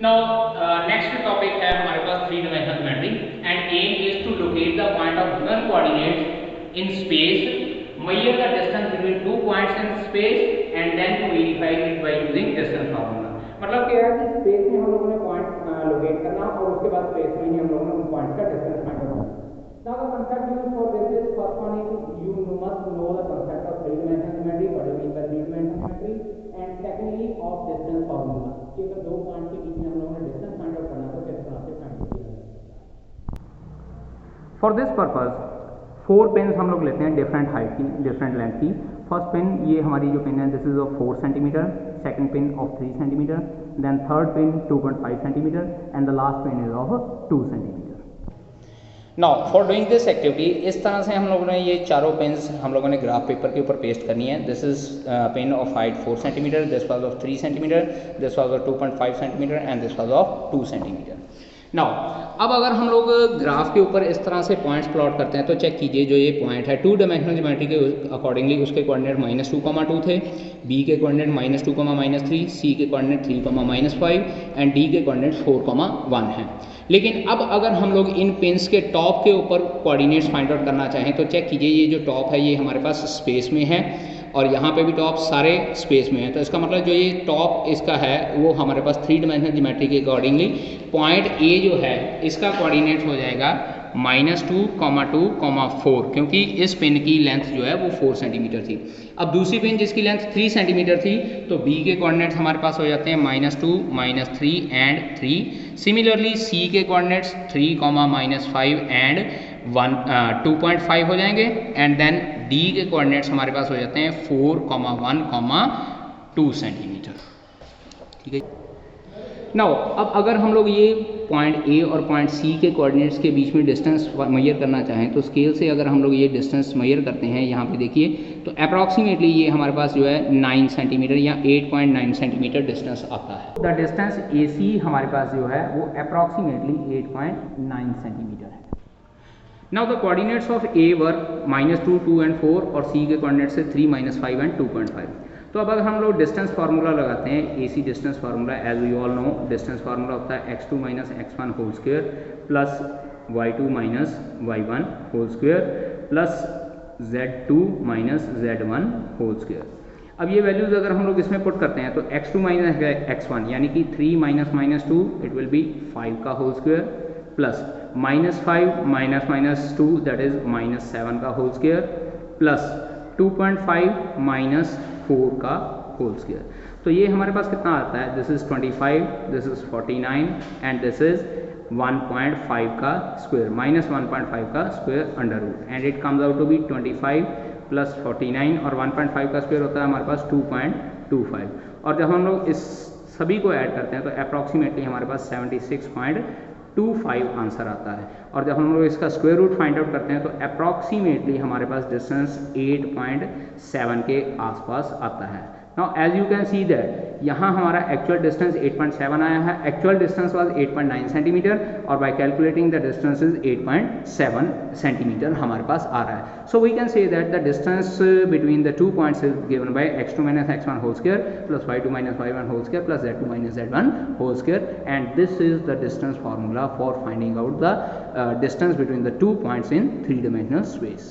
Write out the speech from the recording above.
Now next topic है हमारे पास three dimensional geometry and aim is to locate the point of given coordinates in space, measure the distance between two points in space and then to verify it by using distance formula। मतलब क्या है कि space में हम लोगों ने point locate करना और उसके बाद स्पेस में ही हम लोगों ने उन पॉइंट का डिस्टेंस फाइंड करना। Now the concept used for this is first one is you must know the concept of three dimensional geometry, what do you mean by three dimensional geometry, and secondly of distance formula कि अगर दो point के बीच में हम लोगों ने distance find out करना तो किस तरह से फाइंड किया जाए। फॉर दिस पर्पस 4 पेन्स हम लोग लेते हैं डिफरेंट हाइट की, डिफरेंट लेंथ की। फर्स्ट पेन ये हमारी जो पेन है this is of 4 centimetre, second pen of 3 centimetre, then third pen 2.5 centimetre and the last pen is of 2 centimetre. Now for doing this activity इस तरह से हम लोगों ने ये चारों पेन्स हम लोगों ने ग्राफ पेपर के ऊपर पेस्ट करनी है। This is pain of height 4 centimetre, this was of 3 centimetre, this was of 2.5 centimetre and this was of 2 centimetre. Now अब अगर हम लोग ग्राफ के ऊपर इस तरह से पॉइंट्स प्लॉट करते हैं तो चेक कीजिए जो ये पॉइंट है टू डायमेंशनल ज्योमेट्री के अकॉर्डिंगली उसके कोऑर्डिनेट -2, 2 थे, बी के कोऑर्डिनेट -2, -3, सी के कोऑर्डिनेट 3, -5 एंड डी के कोऑर्डिनेट 4, 1 हैं। लेकिन अब अगर हम लोग इन पिन्स के टॉप के ऊपर कोऑर्डिनेट्स फाइंड आउट करना चाहें तो चेक कीजिए ये जो टॉप है ये हमारे पास स्पेस में है और यहाँ पे भी टॉप सारे स्पेस में है। तो इसका मतलब जो ये टॉप इसका है वो हमारे पास थ्री डायमेंशनल ज्योमेट्री के अकॉर्डिंगली पॉइंट ए जो है इसका कोऑर्डिनेट हो जाएगा -2, 2, 4 क्योंकि इस पिन की लेंथ जो है वो 4 सेंटीमीटर थी। अब दूसरी पिन जिसकी लेंथ 3 सेंटीमीटर थी तो बी के कोऑर्डिनेट्स हमारे पास हो जाते हैं -2, -3 एंड 3। सिमिलरली सी के कोऑर्डिनेट्स 3, -5 एंड 2.5 हो जाएंगे एंड देन डी के कोऑर्डिनेट्स हमारे पास हो जाते हैं 4, 1, 2 सेंटीमीटर। ठीक है। नाउ अब अगर हम लोग ये पॉइंट ए और पॉइंट सी के कोऑर्डिनेट्स के बीच में डिस्टेंस मेजर करना चाहें तो स्केल से अगर हम लोग ये डिस्टेंस मेजर करते हैं यहाँ पे देखिए तो अप्रॉक्सीमेटली ये हमारे पास जो है 9 सेंटीमीटर या 8.9 सेंटीमीटर डिस्टेंस आता है। द डिस्टेंस ए सी हमारे पास जो है वो अप्रॉक्सीमेटली 8.9 सेंटीमीटर है। Now the coordinates of A were -2, 2 and 4 और सी के कोऑर्डिनेट्स से 3, -5 एंड 2.5। तो अब अगर हम लोग डिस्टेंस फार्मूला लगाते हैं AC distance formula as we all know distance formula होता है x2 - x1 whole square plus y2 - y1 whole square plus z2 - z1 whole square. अब ये वैल्यूज़ अगर हम लोग इसमें पुट करते हैं तो x2 - x1 यानी कि 3 - -2 इट विल बी 5 का whole square plus -5 - -2 that is -7 का होल स्क्वायर प्लस 2.5 - 4 का होल स्क्वायर। तो ये हमारे पास कितना आता है this is 25, this is 49 and this is 1.5 का स्क्वायर -1.5 का square under root and it comes out to be 25 plus 49 और 1.5 का स्क्वायर होता है हमारे पास 2.25 और जब हम लोग इस सभी को ऐड करते हैं तो अप्रॉक्सीमेटली हमारे पास 76.25 आंसर आता है और जब हम लोग इसका स्क्वायर रूट फाइंड आउट करते हैं तो अप्रॉक्सीमेटली हमारे पास डिस्टेंस 8.7 के आसपास आता है। Now as you can see that यहाँ हमारा एक्चुअल डिस्टेंस 8.7 आया है, एक्चुअल डिस्टेंस वाज 8.9 सेंटीमीटर और by calculating the distance is 8.7 centimetre हमारे पास आ रहा है। So we can say that the distance between the 2 points is given by x2 - x1 whole square plus y2 - y1 whole square plus z2 - z1 whole square and this is the distance formula for finding out the distance between the 2 points in 3-dimensional space.